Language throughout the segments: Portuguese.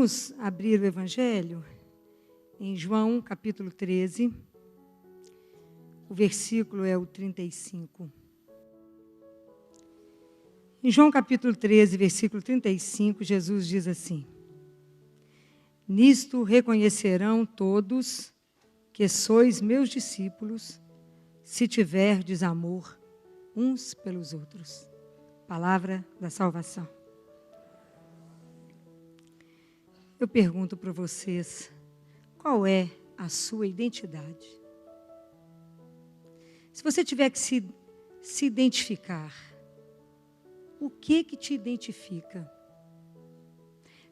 Vamos abrir o Evangelho em João, capítulo 13. O versículo é o 35. Em João, capítulo 13, versículo 35, Jesus diz assim: Nisto reconhecerão todos que sois meus discípulos, se tiverdes amor uns pelos outros. Palavra da salvação. Eu pergunto para vocês, qual é a sua identidade? Se você tiver que se identificar, o que te identifica?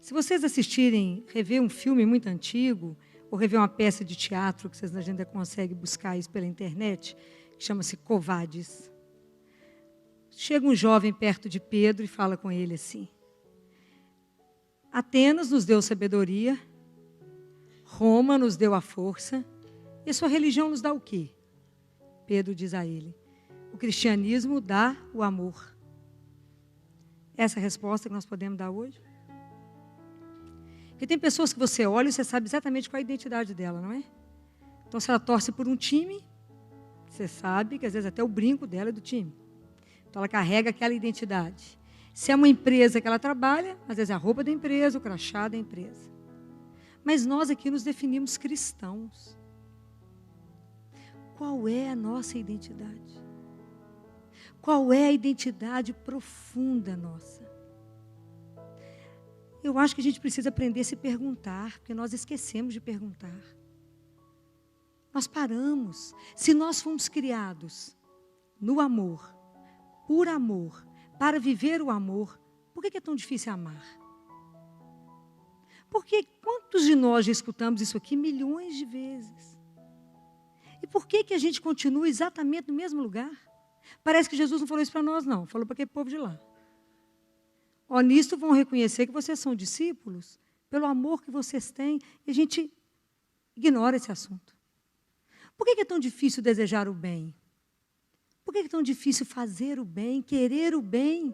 Se vocês rever um filme muito antigo, ou rever uma peça de teatro, que vocês ainda conseguem buscar isso pela internet, que chama-se Covades. Chega um jovem perto de Pedro e fala com ele assim: Atenas nos deu sabedoria, Roma nos deu a força, e a sua religião nos dá o quê? Pedro diz a ele: o cristianismo dá o amor. Essa é a resposta que nós podemos dar hoje? Porque tem pessoas que você olha e você sabe exatamente qual é a identidade dela, não é? Então, se ela torce por um time, você sabe que às vezes até o brinco dela é do time. Então, ela carrega aquela identidade. Se é uma empresa que ela trabalha, às vezes é a roupa da empresa, o crachá da empresa. Mas nós aqui nos definimos cristãos. Qual é a nossa identidade? Qual é a identidade profunda nossa? Eu acho que a gente precisa aprender a se perguntar, porque nós esquecemos de perguntar. Nós paramos. Se nós fomos criados no amor, por amor, para viver o amor, por que é tão difícil amar? Porque quantos de nós já escutamos isso aqui milhões de vezes? E por que a gente continua exatamente no mesmo lugar? Parece que Jesus não falou isso para nós, não. Falou para aquele povo de lá. Nisto vão reconhecer que vocês são discípulos, pelo amor que vocês têm, e a gente ignora esse assunto. Por que é tão difícil desejar o bem? Por que é tão difícil fazer o bem, querer o bem?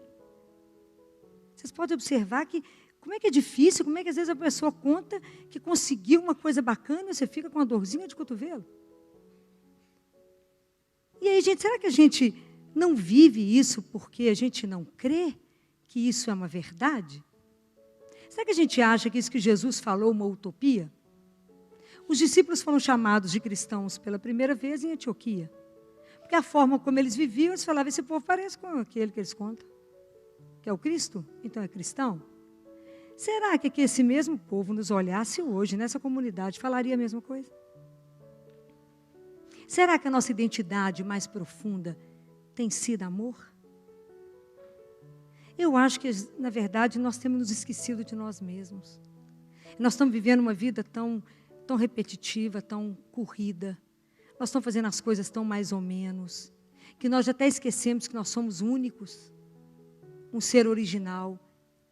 Vocês podem observar que, como é que é difícil, como é que às vezes a pessoa conta que conseguiu uma coisa bacana e você fica com uma dorzinha de cotovelo. E aí, gente, será que a gente não vive isso porque a gente não crê que isso é uma verdade? Será que a gente acha que isso que Jesus falou é uma utopia? Os discípulos foram chamados de cristãos pela primeira vez em Antioquia. Porque a forma como eles viviam, eles falavam: esse povo parece com aquele que eles contam, que é o Cristo, então é cristão. Será que esse mesmo povo nos olhasse hoje, nessa comunidade, falaria a mesma coisa? Será que a nossa identidade mais profunda tem sido amor? Eu acho que, na verdade, nós temos nos esquecido de nós mesmos. Nós estamos vivendo uma vida tão repetitiva, tão corrida. Nós estamos fazendo as coisas tão mais ou menos, que nós já até esquecemos que nós somos únicos, um ser original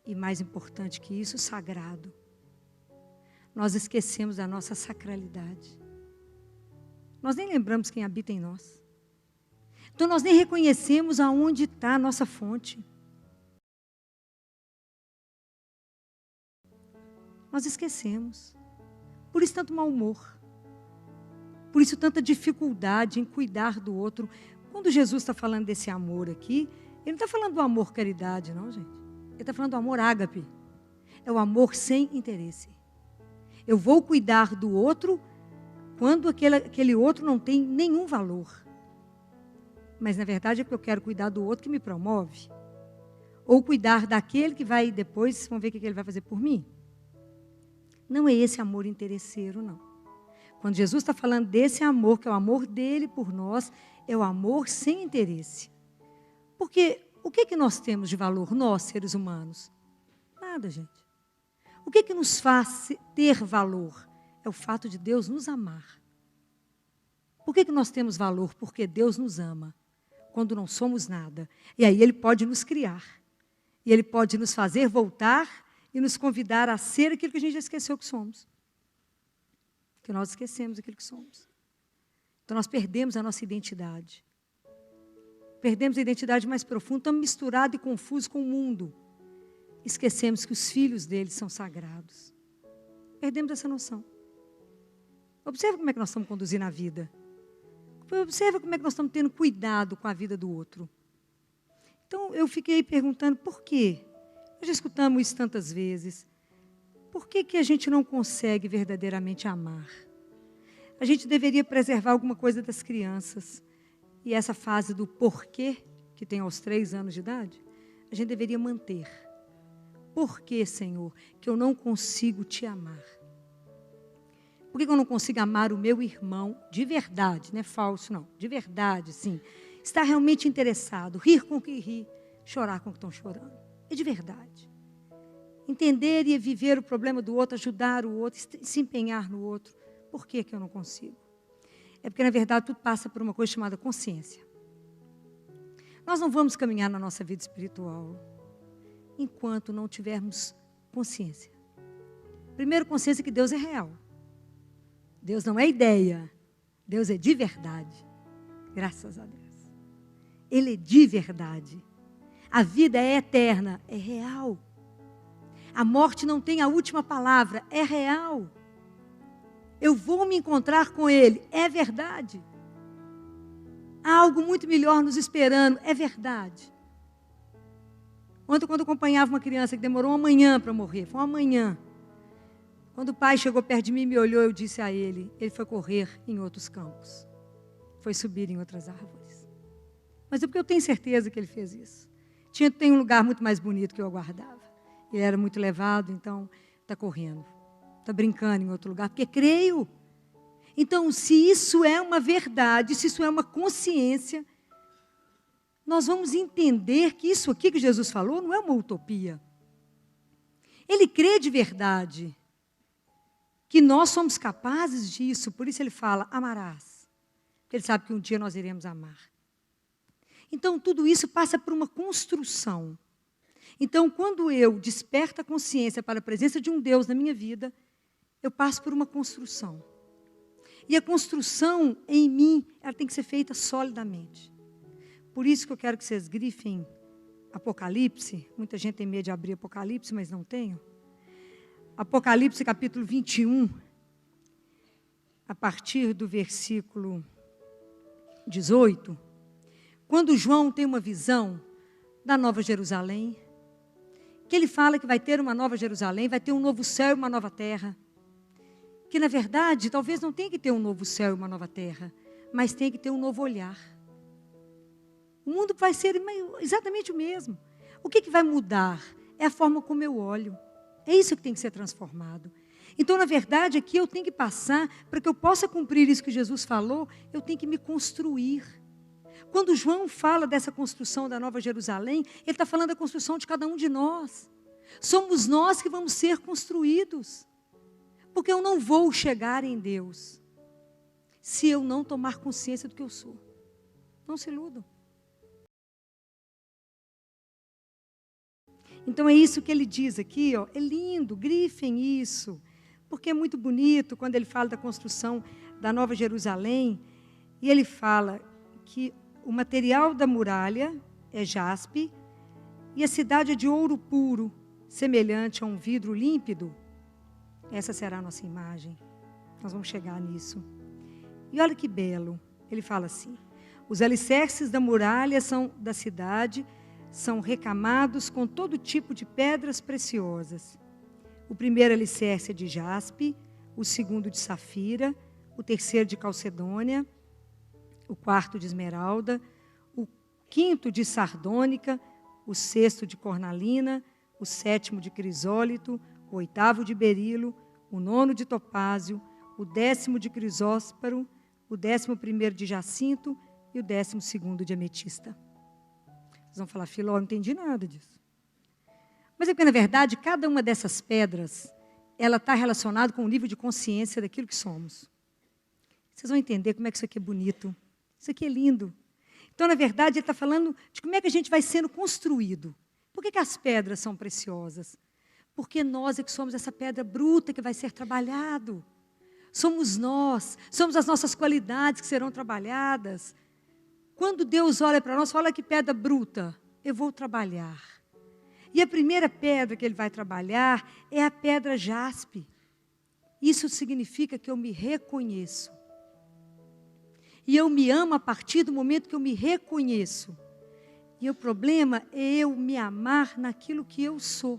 e, mais importante que isso, sagrado. Nós esquecemos da nossa sacralidade. Nós nem lembramos quem habita em nós. Então, nós nem reconhecemos aonde está a nossa fonte. Nós esquecemos. Por isso, tanto mau humor. Por isso, tanta dificuldade em cuidar do outro. Quando Jesus está falando desse amor aqui, ele não está falando do amor caridade, não, gente. Ele está falando do amor ágape. É o amor sem interesse. Eu vou cuidar do outro quando aquele outro não tem nenhum valor. Mas, na verdade, é porque eu quero cuidar do outro que me promove. Ou cuidar daquele que vai depois, vamos ver o que ele vai fazer por mim. Não é esse amor interesseiro, não. Quando Jesus está falando desse amor, que é o amor dele por nós, é o amor sem interesse. Porque o que nós temos de valor, nós, seres humanos? Nada, gente. O que nos faz ter valor? É o fato de Deus nos amar. Por que nós temos valor? Porque Deus nos ama, quando não somos nada. E aí Ele pode nos criar. E Ele pode nos fazer voltar e nos convidar a ser aquilo que a gente já esqueceu que somos. Porque nós esquecemos aquilo que somos. Então nós perdemos a nossa identidade. Perdemos a identidade mais profunda, estamos misturados e confusos com o mundo. Esquecemos que os filhos dele são sagrados. perdemos essa noção. Observe como é que nós estamos conduzindo a vida. Observe como é que nós estamos tendo cuidado com a vida do outro. Então, eu fiquei perguntando por quê? Nós já escutamos isso tantas vezes. Por que que a gente não consegue verdadeiramente amar? A gente deveria preservar alguma coisa das crianças. E essa fase do porquê, que tem aos 3 anos de idade, a gente deveria manter. Por que, Senhor, que eu não consigo te amar? Por que eu não consigo amar o meu irmão de verdade? Não é falso, não. De verdade, sim. Estar realmente interessado. Rir com quem ri. Chorar com quem estão chorando. É de verdade. Entender e viver o problema do outro, ajudar o outro, se empenhar no outro. Por que que eu não consigo? É porque, na verdade, tudo passa por uma coisa chamada consciência. Nós não vamos caminhar na nossa vida espiritual enquanto não tivermos consciência. Primeiro, consciência que Deus é real. Deus não é ideia. Deus é de verdade. Graças a Deus. Ele é de verdade. A vida é eterna, é real. A morte não tem a última palavra, é real. Eu vou me encontrar com Ele, é verdade. Há algo muito melhor nos esperando, é verdade. Ontem, quando eu acompanhava uma criança que demorou uma manhã para morrer, foi uma manhã. Quando o pai chegou perto de mim e me olhou, eu disse a ele foi correr em outros campos. Foi subir em outras árvores. Mas é porque eu tenho certeza que ele fez isso. Tem um lugar muito mais bonito que eu aguardava. Ele era muito levado, então está correndo. Está brincando em outro lugar, porque creio. Então, se isso é uma verdade, se isso é uma consciência, nós vamos entender que isso aqui que Jesus falou não é uma utopia. Ele crê de verdade que nós somos capazes disso, por isso ele fala, amarás. Porque ele sabe que um dia nós iremos amar. Então, tudo isso passa por uma construção. Então, quando eu desperto a consciência para a presença de um Deus na minha vida, eu passo por uma construção. E a construção em mim, ela tem que ser feita solidamente. Por isso que eu quero que vocês grifem Apocalipse. Muita gente tem medo de abrir Apocalipse, mas não tenho. Apocalipse capítulo 21, a partir do versículo 18, quando João tem uma visão da Nova Jerusalém, que ele fala que vai ter uma Nova Jerusalém, vai ter um novo céu e uma nova terra, que na verdade talvez não tenha que ter um novo céu e uma nova terra, mas tem que ter um novo olhar. O mundo vai ser exatamente o mesmo. O que vai mudar? É a forma como eu olho. É isso que tem que ser transformado. Então, na verdade, aqui eu tenho que passar, para que eu possa cumprir isso que Jesus falou, eu tenho que me construir. Quando João fala dessa construção da Nova Jerusalém, ele está falando da construção de cada um de nós. Somos nós que vamos ser construídos. Porque eu não vou chegar em Deus se eu não tomar consciência do que eu sou. Não se iludam. Então é isso que ele diz aqui, ó, é lindo, grifem isso, porque é muito bonito quando ele fala da construção da Nova Jerusalém, e ele fala que o material da muralha é jaspe, e a cidade é de ouro puro, semelhante a um vidro límpido. Essa será a nossa imagem, nós vamos chegar nisso. E olha que belo, ele fala assim, os alicerces da muralha da cidade são recamados com todo tipo de pedras preciosas. O primeiro alicerce é de jaspe, o segundo de safira, o terceiro de calcedônia, o quarto de esmeralda, o quinto de sardônica, o sexto de cornalina, o sétimo de crisólito, o oitavo de berilo, o nono de topázio, o 10º de crisósparo, o 11º de jacinto e o 12º de ametista. Vocês vão falar, Filó, eu não entendi nada disso. Mas é porque, na verdade, cada uma dessas pedras, ela está relacionada com o nível de consciência daquilo que somos. Vocês vão entender como é que isso aqui é bonito. Isso aqui é lindo. Então, na verdade, ele está falando de como é que a gente vai sendo construído. Por que as pedras são preciosas? Porque nós é que somos essa pedra bruta que vai ser trabalhado. Somos nós, somos as nossas qualidades que serão trabalhadas. Quando Deus olha para nós, olha que pedra bruta, eu vou trabalhar. E a primeira pedra que ele vai trabalhar é a pedra jaspe. Isso significa que eu me reconheço. E eu me amo a partir do momento que eu me reconheço. E o problema é eu me amar naquilo que eu sou.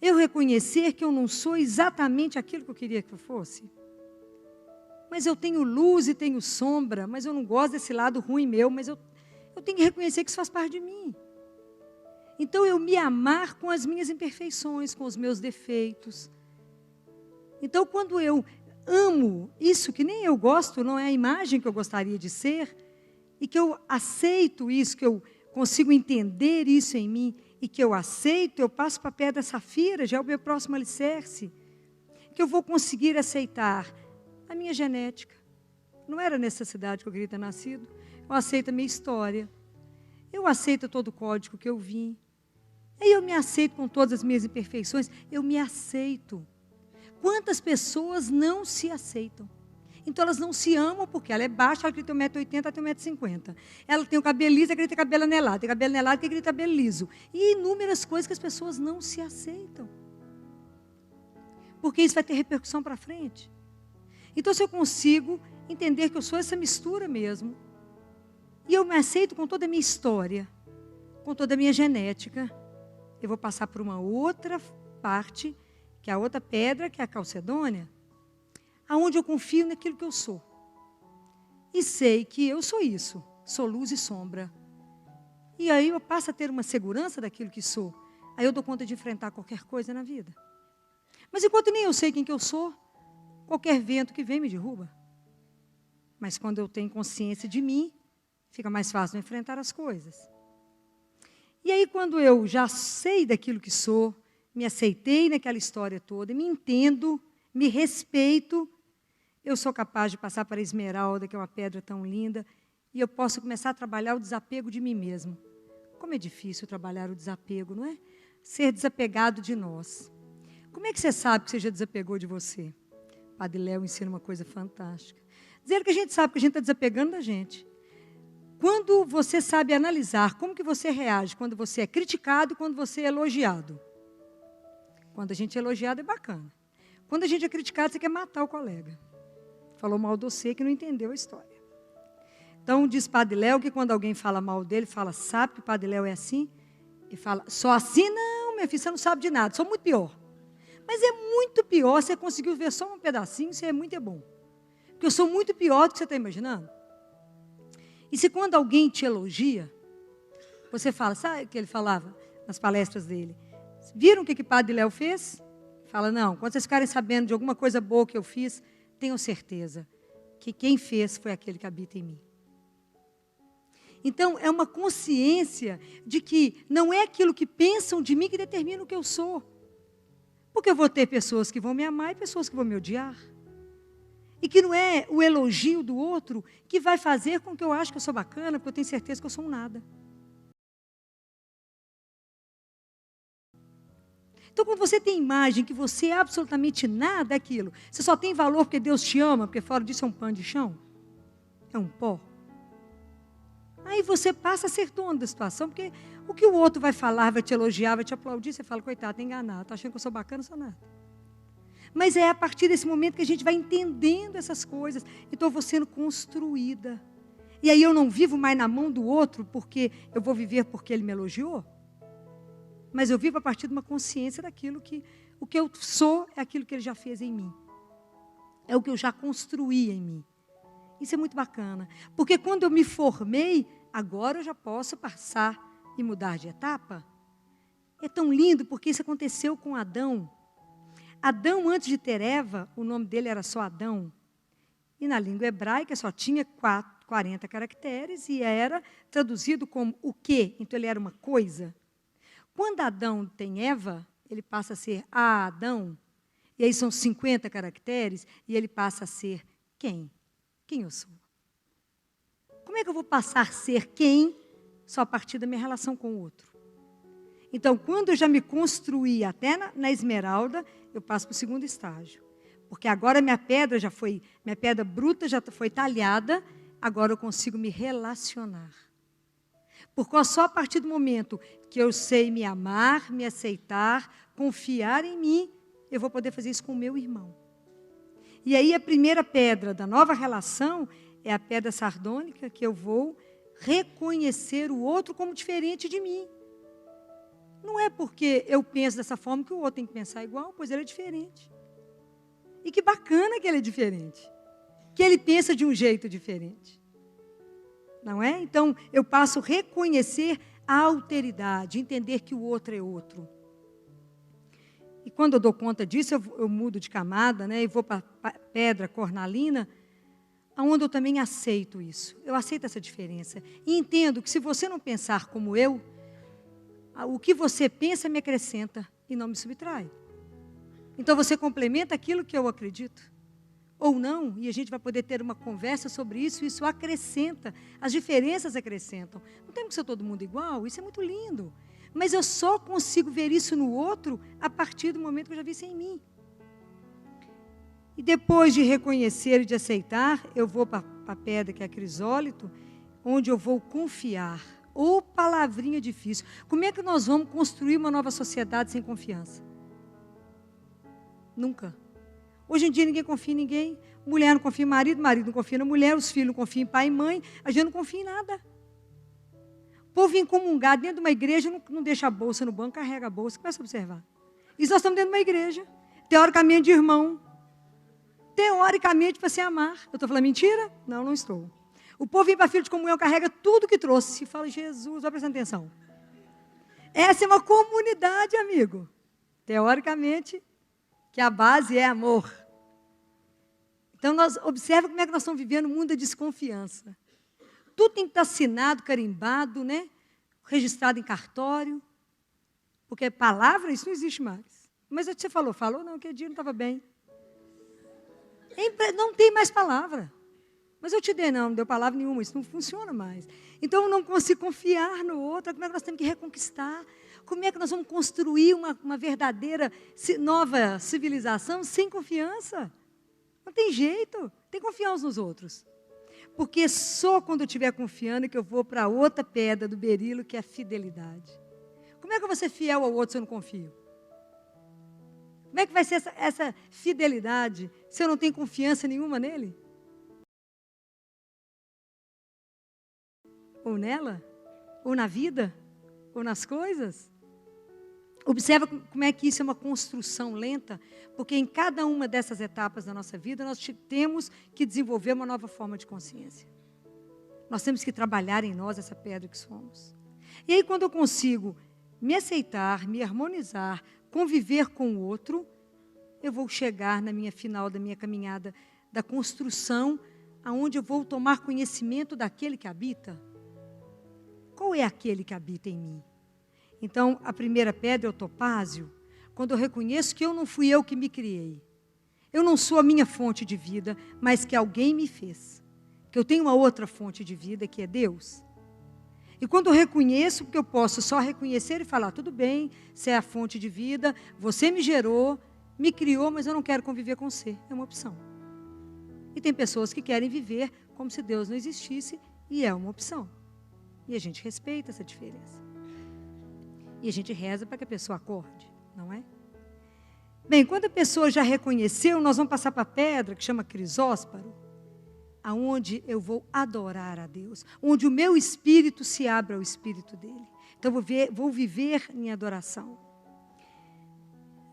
Eu reconhecer que eu não sou exatamente aquilo que eu queria que eu fosse. Mas eu tenho luz e tenho sombra, mas eu não gosto desse lado ruim meu, mas eu tenho que reconhecer que isso faz parte de mim. Então eu me amar com as minhas imperfeições, com os meus defeitos. Então quando eu amo isso que nem eu gosto, não é a imagem que eu gostaria de ser, e que eu aceito isso, que eu consigo entender isso em mim, e que eu aceito, eu passo para a pedra safira, já é o meu próximo alicerce, que eu vou conseguir aceitar a minha genética. Não era necessidade que eu queria ter nascido. Eu aceito a minha história. Eu aceito todo o código que eu vim. Aí eu me aceito com todas as minhas imperfeições. Eu me aceito. Quantas pessoas não se aceitam? Então elas não se amam porque ela é baixa, ela quer ter 1,80 m, ela tem 1,50 m. Ela tem o cabelo liso, ela quer ter cabelo anelado. Tem cabelo anelado, ela quer ter cabelo liso. E inúmeras coisas que as pessoas não se aceitam. Porque isso vai ter repercussão para frente. Então, se eu consigo entender que eu sou essa mistura mesmo, e eu me aceito com toda a minha história, com toda a minha genética, eu vou passar por uma outra parte, que é a outra pedra, que é a calcedônia, aonde eu confio naquilo que eu sou. E sei que eu sou isso, sou luz e sombra. E aí eu passo a ter uma segurança daquilo que sou. Aí eu dou conta de enfrentar qualquer coisa na vida. Mas enquanto nem eu sei quem que eu sou, qualquer vento que vem me derruba. Mas quando eu tenho consciência de mim, fica mais fácil de enfrentar as coisas. E aí quando eu já sei daquilo que sou, me aceitei naquela história toda, me entendo, me respeito, eu sou capaz de passar para a esmeralda, que é uma pedra tão linda, e eu posso começar a trabalhar o desapego de mim mesmo. Como é difícil trabalhar o desapego, não é? Ser desapegado de nós. Como é que você sabe que você já desapegou de você? Padre Léo ensina uma coisa fantástica. Dizer que a gente sabe que a gente está desapegando da gente. Quando você sabe analisar como que você reage quando você é criticado e quando você é elogiado. Quando a gente é elogiado é bacana. Quando a gente é criticado, você quer matar o colega. Falou mal de você que não entendeu a história. Então, diz Padre Léo que quando alguém fala mal dele, fala, sabe que o Padre Léo é assim? E fala, só assim não, minha filha, você não sabe de nada, sou muito pior. Mas é muito pior, você conseguiu ver só um pedacinho, isso é muito bom. Porque eu sou muito pior do que você está imaginando. E se quando alguém te elogia, você fala, sabe o que ele falava nas palestras dele? Viram o que Padre Léo fez? Fala, não, quando vocês ficarem sabendo de alguma coisa boa que eu fiz, tenham certeza que quem fez foi aquele que habita em mim. Então, é uma consciência de que não é aquilo que pensam de mim que determina o que eu sou. Porque eu vou ter pessoas que vão me amar e pessoas que vão me odiar. E que não é o elogio do outro que vai fazer com que eu ache que eu sou bacana, porque eu tenho certeza que eu sou um nada. Então, quando você tem imagem que você é absolutamente nada daquilo, você só tem valor porque Deus te ama, porque fora disso é um pano de chão, é um pó. Aí você passa a ser dono da situação, porque o que o outro vai falar, vai te elogiar, vai te aplaudir, você fala, coitado, está enganado, está achando que eu sou bacana, sou nada. Mas é a partir desse momento que a gente vai entendendo essas coisas. Então eu vou sendo construída. E aí eu não vivo mais na mão do outro, porque eu vou viver porque ele me elogiou. Mas eu vivo a partir de uma consciência daquilo que o que eu sou é aquilo que ele já fez em mim. É o que eu já construí em mim. Isso é muito bacana. Porque quando eu me formei, agora eu já posso passar e mudar de etapa. É tão lindo porque isso aconteceu com Adão. Adão, antes de ter Eva, o nome dele era só Adão. E na língua hebraica só tinha 40 caracteres e era traduzido como o quê? Então ele era uma coisa. Quando Adão tem Eva, ele passa a ser Adão. E aí são 50 caracteres e ele passa a ser quem? Quem eu sou? Como é que eu vou passar a ser quem só a partir da minha relação com o outro? Então, quando eu já me construí até na esmeralda, eu passo para o segundo estágio. Porque agora minha pedra bruta já foi talhada, agora eu consigo me relacionar. Porque só a partir do momento que eu sei me amar, me aceitar, confiar em mim, eu vou poder fazer isso com o meu irmão. E aí a primeira pedra da nova relação é a pedra sardônica, que eu vou reconhecer o outro como diferente de mim. Não é porque eu penso dessa forma que o outro tem que pensar igual, pois ele é diferente. E que bacana que ele é diferente. Que ele pensa de um jeito diferente. Não é? Então, eu passo a reconhecer a alteridade, entender que o outro é outro. E quando eu dou conta disso, eu mudo de camada, né, e vou para a pedra cornalina, onde eu também aceito isso. Eu aceito essa diferença. E entendo que se você não pensar como eu, o que você pensa me acrescenta e não me subtrai. Então você complementa aquilo que eu acredito. Ou não, e a gente vai poder ter uma conversa sobre isso, e isso acrescenta, as diferenças acrescentam. Não temos que ser todo mundo igual, isso é muito lindo. Mas eu só consigo ver isso no outro a partir do momento que eu já vi isso em mim. E depois de reconhecer e de aceitar, eu vou para a pedra que é a crisólito, onde eu vou confiar. Ou palavrinha difícil. Como é que nós vamos construir uma nova sociedade sem confiança? Nunca. Hoje em dia ninguém confia em ninguém. Mulher não confia em marido, marido não confia na mulher, os filhos não confiam em pai e mãe, a gente não confia em nada. O povo incomungado dentro de uma igreja não deixa a bolsa no banco, carrega a bolsa, começa a observar. Isso nós estamos dentro de uma igreja, teoricamente de irmão. Teoricamente para se amar. Eu estou falando mentira? Não, não estou. O povo vem para a fila de comunhão, carrega tudo que trouxe. E fala, Jesus, vai prestando atenção. Essa é uma comunidade, amigo. Teoricamente, que a base é amor. Então, observa como é que nós estamos vivendo um mundo de desconfiança. Tudo tem que estar assinado, carimbado, né? Registrado em cartório. Porque palavra, isso não existe mais. Mas você falou não, aquele dia não estava bem. Não tem mais palavra. Mas eu te dei, não deu palavra nenhuma, isso não funciona mais. Então, eu não consigo confiar no outro. Como é que nós temos que reconquistar? Como é que nós vamos construir uma verdadeira nova civilização sem confiança? Não tem jeito. Tem que confiar uns nos outros. Porque só quando eu estiver confiando que eu vou para outra pedra do berilo, que é a fidelidade. Como é que eu vou ser fiel ao outro se eu não confio? Como é que vai ser essa fidelidade se eu não tenho confiança nenhuma nele? Ou nela? Ou na vida? Ou nas coisas? Observa como é que isso é uma construção lenta, porque em cada uma dessas etapas da nossa vida, nós temos que desenvolver uma nova forma de consciência. Nós temos que trabalhar em nós essa pedra que somos. E aí, quando eu consigo me aceitar, me harmonizar, conviver com o outro, eu vou chegar na minha final da minha caminhada da construção, aonde eu vou tomar conhecimento daquele que habita. Qual é aquele que habita em mim? Então, a primeira pedra é o topázio, quando eu reconheço que eu não fui eu que me criei. Eu não sou a minha fonte de vida, mas que alguém me fez. Que eu tenho uma outra fonte de vida, que é Deus. E quando eu reconheço, porque eu posso só reconhecer e falar, tudo bem, você é a fonte de vida, você me gerou, me criou, mas eu não quero conviver com você. É uma opção. E tem pessoas que querem viver como se Deus não existisse, e é uma opção. E a gente respeita essa diferença. E a gente reza para que a pessoa acorde, não é? Bem, quando a pessoa já reconheceu, nós vamos passar para a pedra, que chama crisósparo, aonde eu vou adorar a Deus, onde o meu espírito se abre ao espírito dele. Então, vou viver em adoração.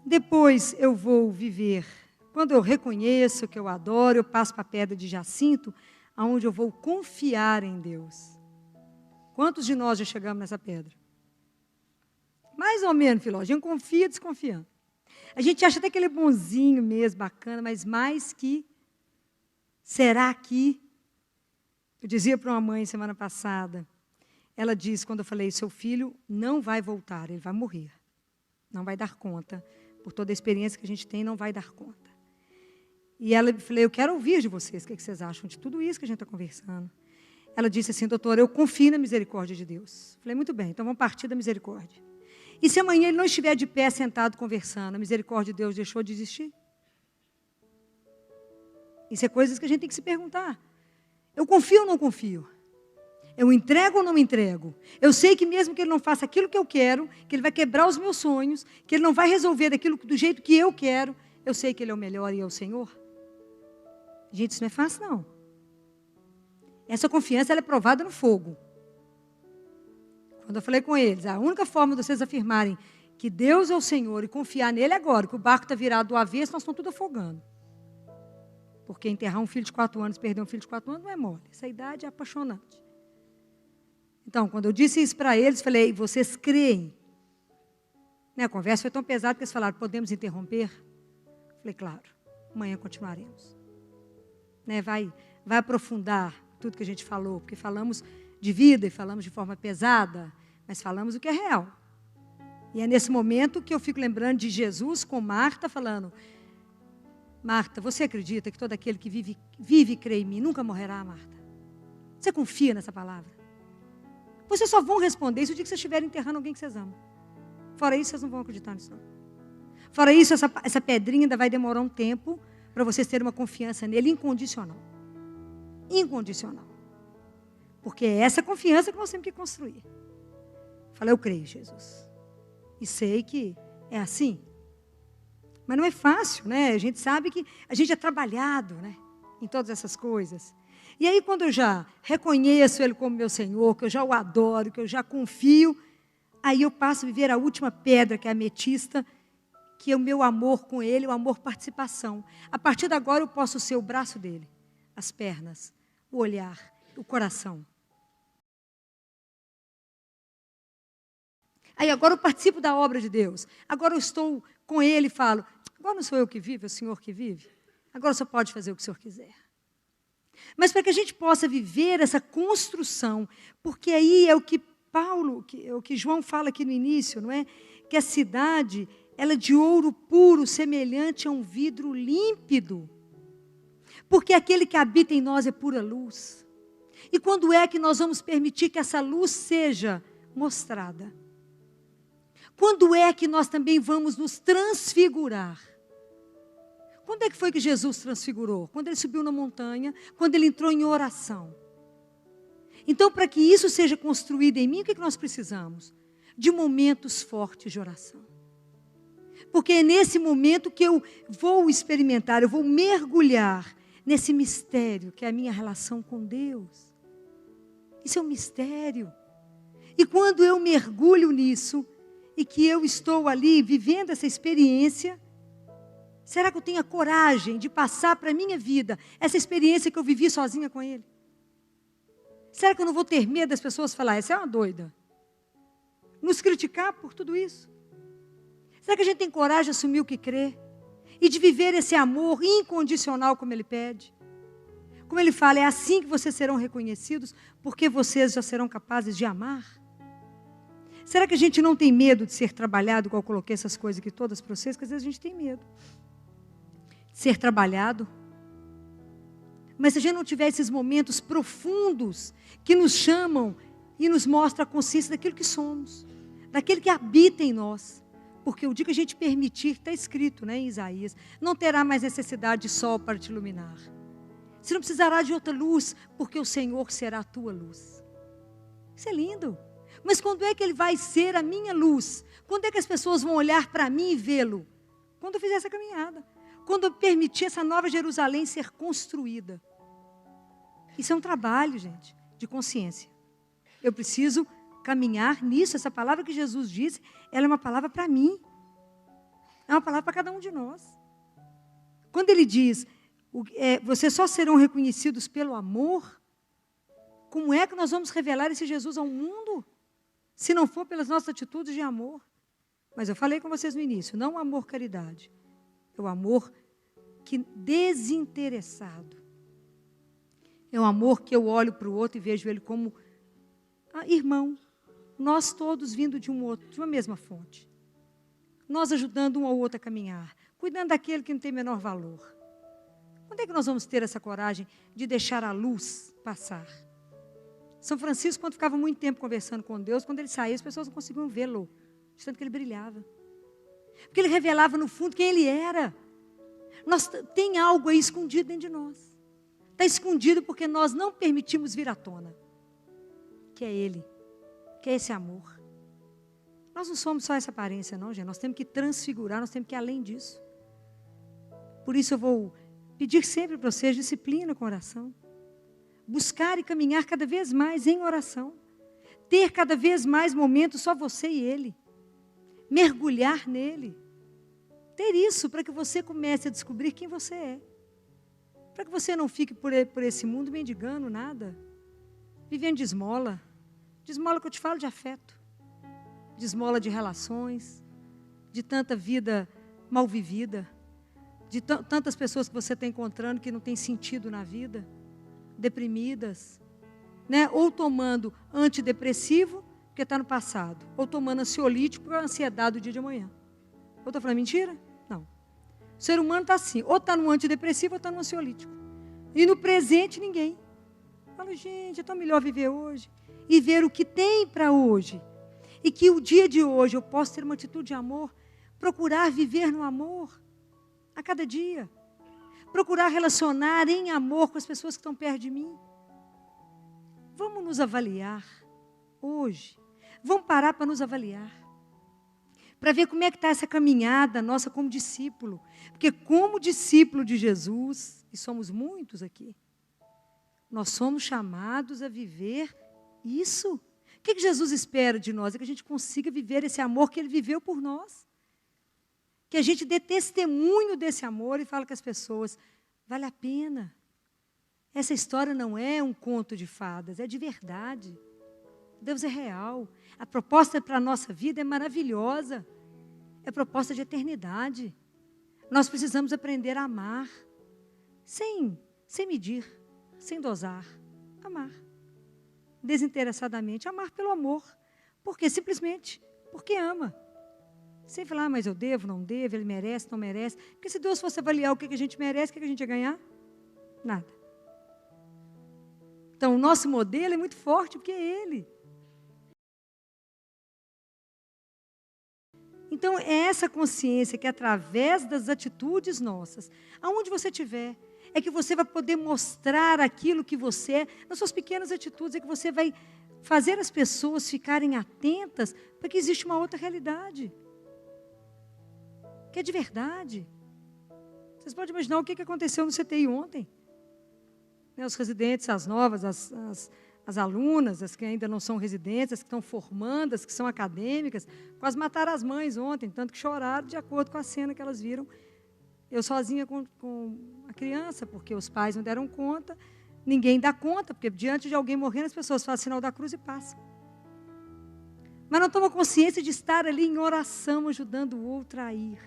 Depois eu vou viver, quando eu reconheço que eu adoro, eu passo para a pedra de jacinto, aonde eu vou confiar em Deus. Quantos de nós já chegamos nessa pedra? Mais ou menos, Filó, a gente confia desconfiando. A gente acha até que ele é bonzinho mesmo, bacana, mas mais que, será que? Eu dizia para uma mãe semana passada, ela disse, quando eu falei, seu filho não vai voltar, ele vai morrer. Não vai dar conta. Por toda a experiência que a gente tem, não vai dar conta. E ela falou, eu quero ouvir de vocês, o que vocês acham de tudo isso que a gente está conversando. Ela disse assim, doutora, eu confio na misericórdia de Deus. Falei, muito bem, então vamos partir da misericórdia. E se amanhã ele não estiver de pé, sentado, conversando, a misericórdia de Deus deixou de existir? Isso é coisas que a gente tem que se perguntar. Eu confio ou não confio? Eu entrego ou não entrego? Eu sei que mesmo que ele não faça aquilo que eu quero, que ele vai quebrar os meus sonhos, que ele não vai resolver do jeito que eu quero, eu sei que ele é o melhor e é o Senhor. Gente, isso não é fácil, não. Essa confiança ela é provada no fogo. Quando eu falei com eles, a única forma de vocês afirmarem que Deus é o Senhor e confiar nele agora, que o barco está virado do avesso, nós estamos tudo afogando. Porque enterrar um filho de 4 anos, perder um filho de 4 anos, não é mole. Essa idade é apaixonante. Então, quando eu disse isso para eles, falei, vocês creem? Né, a conversa foi tão pesada que eles falaram, podemos interromper? Falei, claro, amanhã continuaremos. Né, vai aprofundar tudo que a gente falou, porque falamos de vida e falamos de forma pesada, mas falamos o que é real. E é nesse momento que eu fico lembrando de Jesus com Marta falando, Marta, você acredita que todo aquele que vive e crê em mim nunca morrerá, Marta? Você confia nessa palavra? Vocês só vão responder isso o dia que vocês estiverem enterrando alguém que vocês amam. Fora isso, vocês não vão acreditar nisso, não. Fora isso, essa pedrinha ainda vai demorar um tempo para vocês terem uma confiança nele incondicional. Incondicional. Porque é essa confiança que nós temos que construir. Falei, eu creio, Jesus. E sei que é assim. Mas não é fácil, né? A gente sabe que a gente é trabalhado, né? Em todas essas coisas. E aí, quando eu já reconheço Ele como meu Senhor, que eu já o adoro, que eu já confio, aí eu passo a viver a última pedra, que é a ametista, que é o meu amor com Ele, o amor participação. A partir de agora eu posso ser o braço dEle, as pernas, o olhar, o coração. Aí agora eu participo da obra de Deus. Agora eu estou com Ele e falo, agora não sou eu que vivo, é o Senhor que vive. Agora o Senhor pode fazer o que o Senhor quiser. Mas para que a gente possa viver essa construção, porque aí é o que o que João fala aqui no início, não é? Que a cidade, ela é de ouro puro, semelhante a um vidro límpido. Porque aquele que habita em nós é pura luz. E quando é que nós vamos permitir que essa luz seja mostrada? Quando é que nós também vamos nos transfigurar? Quando é que foi que Jesus transfigurou? Quando ele subiu na montanha, quando ele entrou em oração. Então, para que isso seja construído em mim, o que nós precisamos? De momentos fortes de oração. Porque é nesse momento que eu vou experimentar, eu vou mergulhar nesse mistério que é a minha relação com Deus. Isso é um mistério. E quando eu mergulho nisso, e que eu estou ali vivendo essa experiência, será que eu tenho a coragem de passar para a minha vida essa experiência que eu vivi sozinha com Ele? Será que eu não vou ter medo das pessoas falar, essa é uma doida? Nos criticar por tudo isso? Será que a gente tem coragem de assumir o que crê? E de viver esse amor incondicional como Ele pede? Como Ele fala, é assim que vocês serão reconhecidos, porque vocês já serão capazes de amar? Será que a gente não tem medo de ser trabalhado, igual eu coloquei essas coisas aqui todas para vocês, que às vezes a gente tem medo de ser trabalhado? Mas se a gente não tiver esses momentos profundos que nos chamam e nos mostram a consciência daquilo que somos, daquele que habita em nós, porque o dia que a gente permitir, está escrito, né, em Isaías, não terá mais necessidade de sol para te iluminar. Você não precisará de outra luz, porque o Senhor será a tua luz. Isso é lindo. Mas quando é que Ele vai ser a minha luz? Quando é que as pessoas vão olhar para mim e vê-lo? Quando eu fizer essa caminhada. Quando eu permitir essa nova Jerusalém ser construída. Isso é um trabalho, gente, de consciência. Eu preciso caminhar nisso. Essa palavra que Jesus disse, ela é uma palavra para mim. É uma palavra para cada um de nós. Quando Ele diz, vocês só serão reconhecidos pelo amor, como é que nós vamos revelar esse Jesus ao mundo? Se não for pelas nossas atitudes de amor. Mas eu falei com vocês no início, não o amor caridade. É o amor desinteressado. É o amor que eu olho para o outro e vejo ele como irmão. Nós todos vindo de uma mesma fonte. Nós ajudando um ao outro a caminhar. Cuidando daquele que não tem menor valor. Quando é que nós vamos ter essa coragem de deixar a luz passar? São Francisco, quando ficava muito tempo conversando com Deus, quando ele saía, as pessoas não conseguiam vê-lo. De tanto que ele brilhava. Porque ele revelava no fundo quem ele era. Tem algo aí escondido dentro de nós. Está escondido porque nós não permitimos vir à tona. Que é Ele. Que é esse amor. Nós não somos só essa aparência, não, gente. Nós temos que transfigurar, nós temos que ir além disso. Por isso eu vou Pedir sempre para você disciplina com oração. Buscar e caminhar cada vez mais em oração. Ter cada vez mais momentos só você e Ele. Mergulhar nele. Ter isso para que você comece a descobrir quem você é. Para que você não fique por esse mundo mendigando nada. Vivendo de esmola. De esmola que eu te falo de afeto. De esmola de relações. De tanta vida mal vivida. De tantas pessoas que você está encontrando que não tem sentido na vida. Deprimidas. Né? Ou tomando antidepressivo, porque está no passado. Ou tomando ansiolítico, para a ansiedade do dia de amanhã. Eu estou falando mentira? Não. O ser humano está assim. Ou está no antidepressivo, ou está no ansiolítico. E no presente, ninguém. Fala, gente, é tão melhor viver hoje. E ver o que tem para hoje. E que o dia de hoje eu posso ter uma atitude de amor. Procurar viver no amor. A cada dia. Procurar relacionar em amor com as pessoas que estão perto de mim. Vamos nos avaliar hoje. Vamos parar para nos avaliar. Para ver como é que está essa caminhada nossa como discípulo. Porque como discípulo de Jesus, e somos muitos aqui, nós somos chamados a viver isso. O que Jesus espera de nós? É que a gente consiga viver esse amor que Ele viveu por nós. Que a gente dê testemunho desse amor e fale com as pessoas, vale a pena. Essa história não é um conto de fadas, é de verdade. Deus é real. A proposta para a nossa vida é maravilhosa. É proposta de eternidade. Nós precisamos aprender a amar. Sem medir, sem dosar. Amar. Desinteressadamente. Amar pelo amor. Por quê? Simplesmente porque ama. Sem falar, mas eu devo, não devo, ele merece, não merece. Porque se Deus fosse avaliar o que a gente merece, o que a gente ia ganhar? Nada. Então, o nosso modelo é muito forte, porque é Ele. Então, é essa consciência que, através das atitudes nossas, aonde você estiver, é que você vai poder mostrar aquilo que você é, nas suas pequenas atitudes, é que você vai fazer as pessoas ficarem atentas para que existe uma outra realidade. Que é de verdade. Vocês podem imaginar o que aconteceu no CTI ontem. Os residentes, as novas, as alunas, as que ainda não são residentes, as que estão formando, as que são acadêmicas, quase mataram as mães ontem, tanto que choraram de acordo com a cena que elas viram. Eu sozinha com a criança, porque os pais não deram conta, ninguém dá conta, porque diante de alguém morrendo, as pessoas fazem sinal da cruz e passam. Mas não tomam consciência de estar ali em oração, ajudando o outro a ir.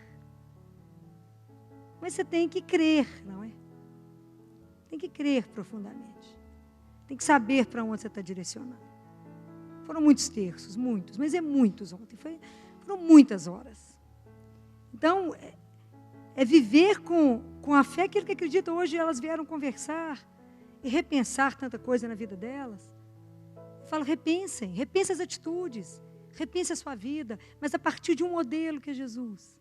Mas você tem que crer, não é? Tem que crer profundamente. Tem que saber para onde você está direcionando. Foram muitos terços, muitos, mas é muitos ontem. Foram muitas horas. Então, é viver com a fé, aquilo que acredita. Hoje elas vieram conversar e repensar tanta coisa na vida delas. Eu falo, repensem as atitudes, repense a sua vida, mas a partir de um modelo que é Jesus.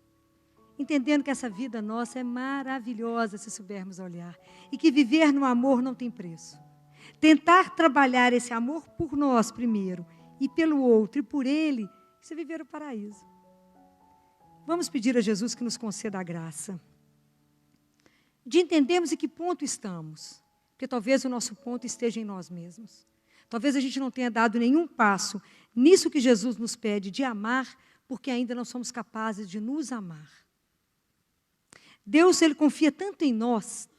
Entendendo que essa vida nossa é maravilhosa se soubermos olhar. E que viver no amor não tem preço. Tentar trabalhar esse amor por nós primeiro, e pelo outro, e por Ele, isso é viver o paraíso. Vamos pedir a Jesus que nos conceda a graça. De entendermos em que ponto estamos. Porque talvez o nosso ponto esteja em nós mesmos. Talvez a gente não tenha dado nenhum passo nisso que Jesus nos pede de amar, porque ainda não somos capazes de nos amar. Deus, Ele confia tanto em nós,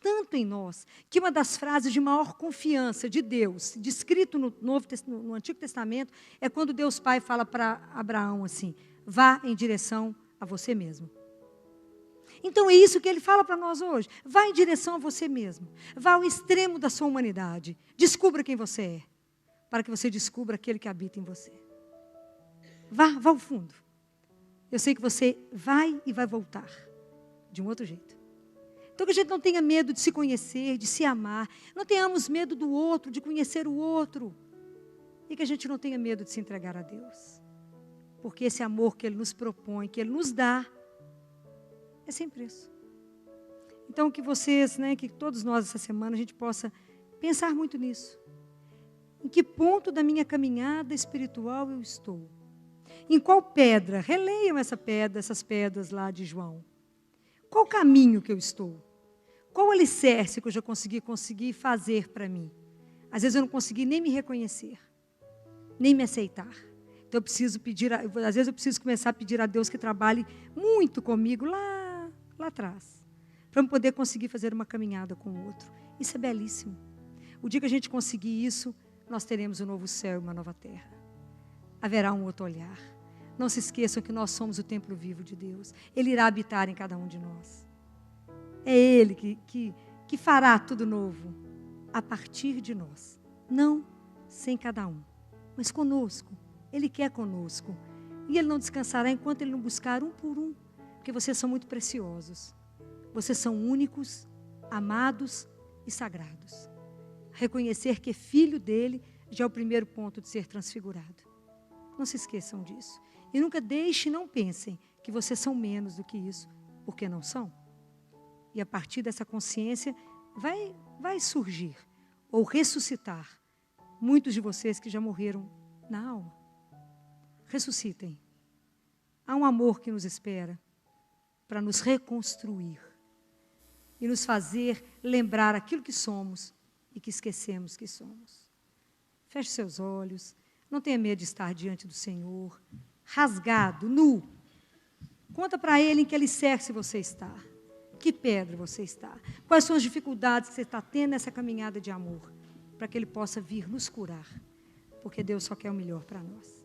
que uma das frases de maior confiança de Deus, descrito no Antigo Testamento, é quando Deus Pai fala para Abraão assim, vá em direção a você mesmo. Então é isso que Ele fala para nós hoje, vá em direção a você mesmo, vá ao extremo da sua humanidade, descubra quem você é, para que você descubra aquele que habita em você. Vá ao fundo. Eu sei que você vai e vai voltar. De um outro jeito. Então que a gente não tenha medo de se conhecer, de se amar. Não tenhamos medo do outro, de conhecer o outro. E que a gente não tenha medo de se entregar a Deus. Porque esse amor que Ele nos propõe, que Ele nos dá, é sem preço. Então que vocês, que todos nós essa semana, a gente possa pensar muito nisso. Em que ponto da minha caminhada espiritual eu estou? Em qual pedra? Releiam essas pedras lá de João. Qual caminho que eu estou? Qual o alicerce que eu já consegui fazer para mim? Às vezes eu não consegui nem me reconhecer, nem me aceitar. Então eu preciso pedir, às vezes eu preciso começar a pedir a Deus que trabalhe muito comigo lá atrás, para eu poder conseguir fazer uma caminhada com o outro. Isso é belíssimo. O dia que a gente conseguir isso, nós teremos um novo céu e uma nova terra. Haverá um outro olhar. Não se esqueçam que nós somos o templo vivo de Deus. Ele irá habitar em cada um de nós. É Ele que fará tudo novo a partir de nós. Não sem cada um, mas conosco. Ele quer conosco. E Ele não descansará enquanto Ele não buscar um por um. Porque vocês são muito preciosos. Vocês são únicos, amados e sagrados. Reconhecer que é filho dele já é o primeiro ponto de ser transfigurado. Não se esqueçam disso. E nunca deixem, não pensem que vocês são menos do que isso, porque não são. E a partir dessa consciência vai surgir ou ressuscitar muitos de vocês que já morreram na alma. Ressuscitem. Há um amor que nos espera para nos reconstruir e nos fazer lembrar aquilo que somos e que esquecemos que somos. Feche seus olhos, não tenha medo de estar diante do Senhor, rasgado, nu. Conta para Ele em que alicerce você está, que pedra você está, quais são as dificuldades que você está tendo nessa caminhada de amor, para que Ele possa vir nos curar, porque Deus só quer o melhor para nós.